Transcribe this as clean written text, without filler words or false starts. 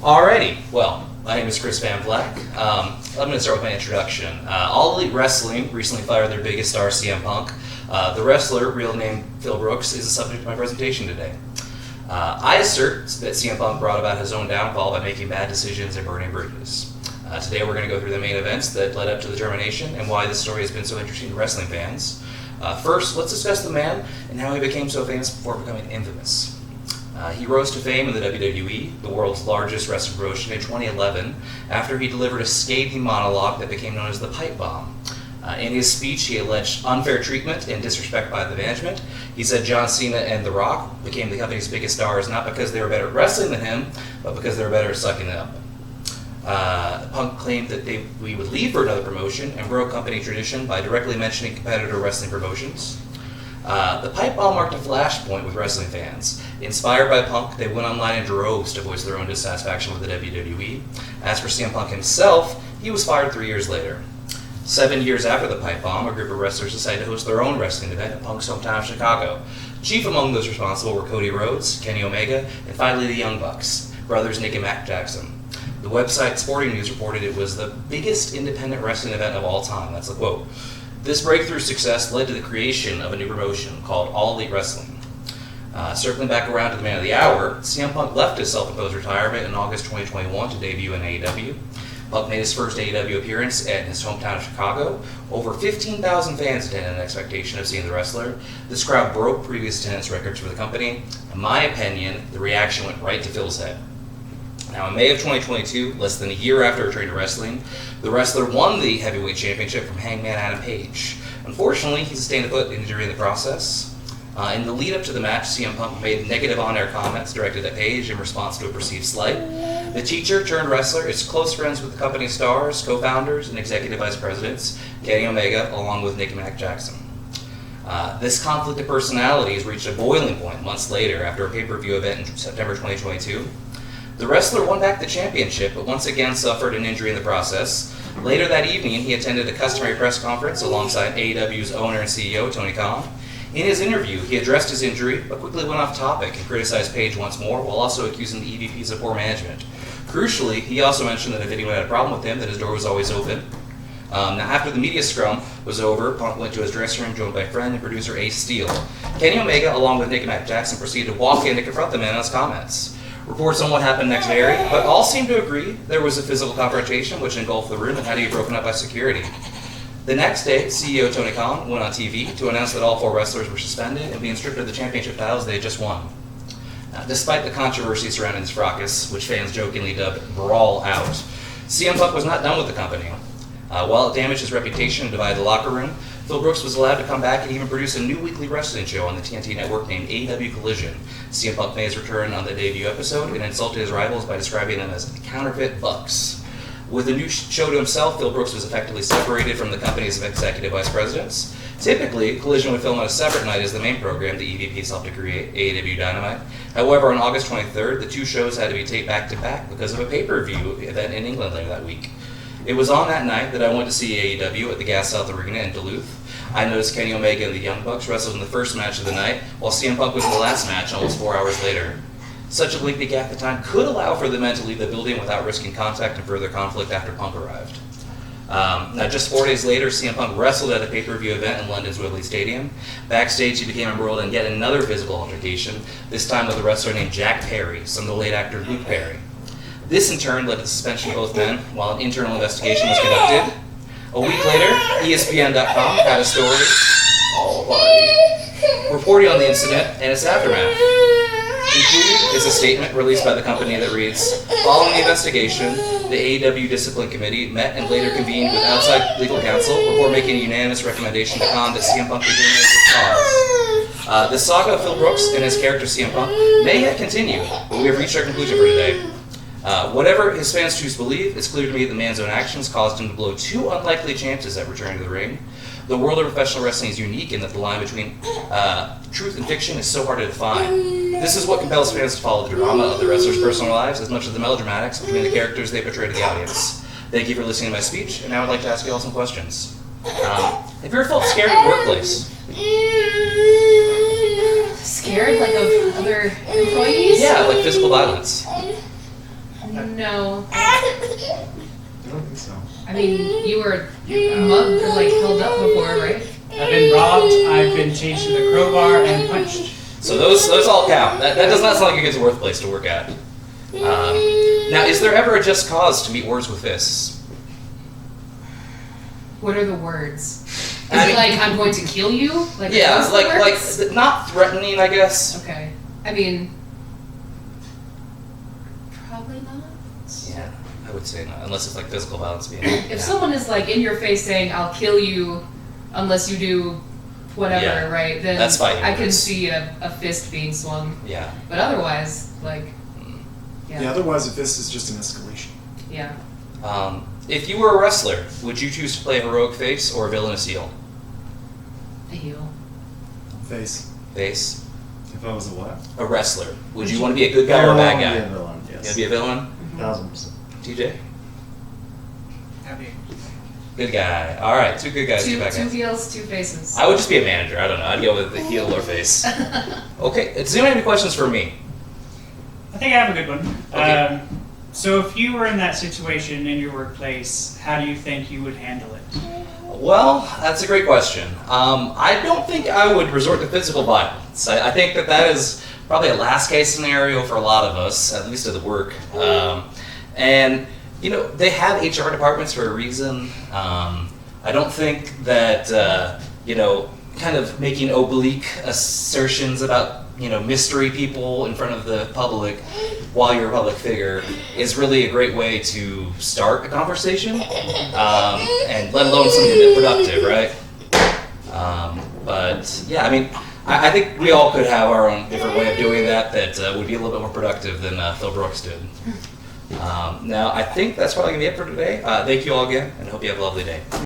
Alrighty, well, my name is Chris Van Vleck. I'm going to start with my introduction. All Elite Wrestling recently fired their biggest star, CM Punk. The wrestler, real name Phil Brooks, is the subject of my presentation today. I assert that CM Punk brought about his own downfall by making bad decisions and burning bridges. Today we're going to go through the main events that led up to the termination and why this story has been so interesting to wrestling fans. First, let's discuss the man and how he became so famous before becoming infamous. He rose to fame in the WWE, the world's largest wrestling promotion, in 2011 after he delivered a scathing monologue that became known as the Pipe Bomb. In his speech, he alleged unfair treatment and disrespect by the management. He said John Cena and The Rock became the company's biggest stars not because they were better at wrestling than him, but because they were better at sucking it up. Punk claimed that we would leave for another promotion and broke company tradition by directly mentioning competitor wrestling promotions. The Pipe Bomb marked a flashpoint with wrestling fans. Inspired by Punk, they went online in droves to voice their own dissatisfaction with the WWE. As for CM Punk himself, he was fired 3 years later. 7 years after the Pipe Bomb, a group of wrestlers decided to host their own wrestling event in Punk's hometown of Chicago. Chief among those responsible were Cody Rhodes, Kenny Omega, and finally the Young Bucks, brothers Nick and Matt Jackson. The website Sporting News reported it was the biggest independent wrestling event of all time. That's the quote. This breakthrough success led to the creation of a new promotion called All Elite Wrestling. Circling back around to the man of the hour, CM Punk left his self-imposed retirement in August 2021 to debut in AEW. Punk made his first AEW appearance at his hometown of Chicago. Over 15,000 fans attended in expectation of seeing the wrestler. This crowd broke previous attendance records for the company. In my opinion, the reaction went right to Phil's head. Now, in May of 2022, less than a year after returning to wrestling, the wrestler won the heavyweight championship from Hangman Adam Page. Unfortunately, he sustained a foot injury in the process. In the lead-up to the match, CM Punk made negative on-air comments directed at Page in response to a perceived slight. The teacher-turned-wrestler is close friends with the company's stars, co-founders, and executive vice presidents, Kenny Omega, along with Nick and Matt Jackson. This conflict of personalities reached a boiling point months later after a pay-per-view event in September 2022. The wrestler won back the championship, but once again suffered an injury in the process. Later that evening, he attended a customary press conference alongside AEW's owner and CEO, Tony Khan. In his interview, he addressed his injury, but quickly went off topic and criticized Page once more, while also accusing the EVPs of poor management. Crucially, he also mentioned that if anyone had a problem with him, that his door was always open. Now, after the media scrum was over, Punk went to his dressing room, joined by friend and producer Ace Steel. Kenny Omega, along with Nick and Matt Jackson, proceeded to walk in to confront the man on his comments. Reports on what happened next vary, but all seem to agree there was a physical confrontation which engulfed the room and had to be broken up by security. The next day, CEO Tony Khan went on TV to announce that all four wrestlers were suspended and being stripped of the championship titles they had just won. Now, despite the controversy surrounding this fracas, which fans jokingly dubbed Brawl Out, CM Punk was not done with the company. While it damaged his reputation and divided the locker room, Phil Brooks was allowed to come back and even produce a new weekly wrestling show on the TNT network named AEW Collision. CM Punk made his return on the debut episode and insulted his rivals by describing them as counterfeit bucks. With a new show to himself, Phil Brooks was effectively separated from the company's executive vice presidents. Typically, Collision would film on a separate night as the main program the EVPs helped to create, AEW Dynamite. However, on August 23rd, the two shows had to be taped back-to-back because of a pay-per-view event in England later that week. It was on that night that I went to see AEW at the Gas South Arena in Duluth. I noticed Kenny Omega and the Young Bucks wrestled in the first match of the night, while CM Punk was in the last match almost 4 hours later. Such a lengthy gap in time could allow for the men to leave the building without risking contact and further conflict after Punk arrived. Now, just 4 days later, CM Punk wrestled at a pay-per-view event in London's Wembley Stadium. Backstage, he became embroiled in yet another physical altercation, this time with a wrestler named Jack Perry, son of the late actor Luke Perry. This, in turn, led to the suspension of both men, while an internal investigation was conducted. A week later, ESPN.com had a story reporting on the incident and its aftermath. Included is a statement released by the company that reads, "Following the investigation, the AEW Discipline Committee met and later convened with outside legal counsel before making a unanimous recommendation to Khan that CM Punk be terminated for cause." The saga of Phil Brooks and his character CM Punk may yet continue, but we have reached our conclusion for today. Whatever his fans choose to believe, it's clear to me that the man's own actions caused him to blow two unlikely chances at returning to the ring. The world of professional wrestling is unique in that the line between truth and fiction is so hard to define. This is what compels fans to follow the drama of the wrestlers' personal lives as much as the melodramatics between the characters they portray to the audience. Thank you for listening to my speech, and now I'd like to ask you all some questions. Have you ever felt scared in the workplace? Scared, like, of other employees? Yeah, like physical violence. No. I don't think so. I mean, you were mugged or like held up before, right? I've been robbed, I've been chased with a crowbar and punched. So those all count. That does not sound like a good workplace to work at. Now, is there ever a just cause to meet words with fists? What are the words? Is I it mean- like I'm going to kill you? Like Yeah, those the words? like not threatening, I guess. Okay. I mean, probably not. Yeah, I would say not, unless it's like physical violence being. If someone is like in your face saying "I'll kill you unless you do whatever," Yeah, right? Then that's fighting I can words. see a fist being swung. Yeah. But otherwise, like, Yeah, otherwise if this is just an escalation. yeah. If you were a wrestler, would you choose to play a heroic face or a villainous heel? A heel. Face. Face. If I was a what? A wrestler. Would you want to be a good guy or a bad guy? Yeah, villain, You yes. want to be a villain? 1000%. TJ? Happy. Good guy. All right, two good guys, two Two bad guys. heels, two faces. I would just be a manager. I don't know. I'd go with the heel or face. Okay. Does anyone have any questions for me? I think I have a good one. Okay. So if you were in that situation in your workplace, how do you think you would handle it? Well, that's a great question. I don't think I would resort to physical violence. I think that is probably a last case scenario for a lot of us, at least at the work. And, you know, they have HR departments for a reason. I don't think that, you know, kind of making oblique assertions about, you know, mystery people in front of the public while you're a public figure is really a great way to start a conversation, and let alone something productive, right? But yeah, I mean, I think we all could have our own different way of doing that would be a little bit more productive than Phil Brooks did. Now, I think that's probably going to be it for today. Thank you all again, and I hope you have a lovely day.